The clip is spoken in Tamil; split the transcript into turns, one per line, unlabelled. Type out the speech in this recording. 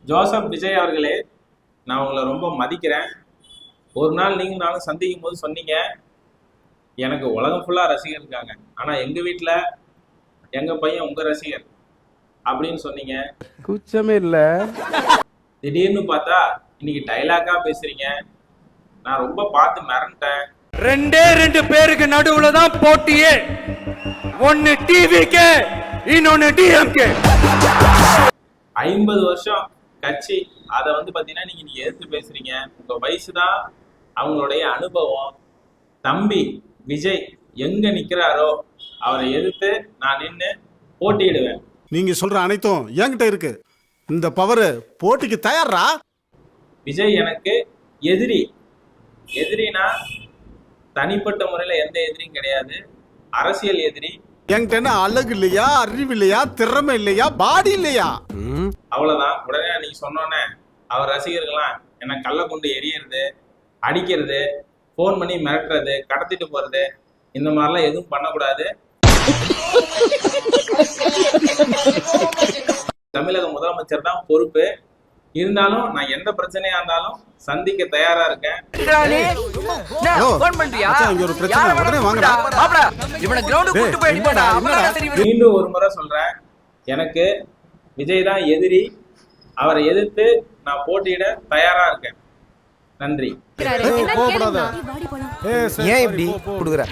ஜோசப் விஜய் அவர்களே, நான் உங்களை ரொம்ப மதிக்கிறேன். ஒரு நாள் நீங்க நானும் சந்திக்கும் போது சொன்னீங்க, எனக்கு உலகம் ஃபுல்லா ரசிகர் இருக்காங்க, ஆனா எங்க வீட்டுல எங்க பையன் உங்க ரசிகர் அப்படின்னு சொன்னீங்க.
கூச்சமே இல்ல.
திடீர்னு பார்த்தா இன்னைக்கு டைலாக்கா பேசுறீங்க. நான் ரொம்ப பார்த்து மிரண்டேன்.
ரெண்டு பேருக்கு நடுவுல தான் போட்டியே. ஒன்னு டிவிக்கு, இன்னொன்னு டிஎம்கே.
50 வருஷம் கட்சி, அதை பாத்தீங்கன்னா நீங்க எதிர்த்து பேசுறீங்க. உங்க வயசுதான், அவங்களுடைய அனுபவம். தம்பி விஜய் எங்க நிக்கிறாரோ அவரை எதிர்த்து நான் நின்று போட்டியிடுவேன்.
நீங்க சொல்ற அனைத்தும் என்கிட்ட இருக்கு. இந்த பவர் போட்டிக்கு தயாரா?
விஜய் எனக்கு எதிரி. எதிரினா தனிப்பட்ட முறையில எந்த எதிரியும் கிடையாது, அரசியல் எதிரி.
என்கிட்ட என்ன அழகு இல்லையா, அறிவு இல்லையா, திறமை இல்லையா, பாடி இல்லையா?
அவ்வளவுதான். உடனே நீங்க சொன்னோன்னே அவர் ரசிகர்கள்லாம் என்ன கள்ள கொண்டு எரியறது, அடிக்கிறது, போன் பண்ணி மிரட்டுறது, கடத்திட்டு போறது, இந்த மாதிரிலாம் எதுவும் பண்ணக்கூடாது. தமிழக முதலமைச்சர் தான் பொறுப்பு. இருந்தாலும் நான் எந்த பிரச்சனையா இருந்தாலும் சந்திக்க தயாரா இருக்கேன். மீண்டும் ஒரு முறை சொல்றேன், எனக்கு விஜய் தான் எதிரி. அவரை எதிர்த்து நான் போட்டியிட தயாரா இருக்கேன். நன்றி.
ஏன் இப்படி கொடுக்குற?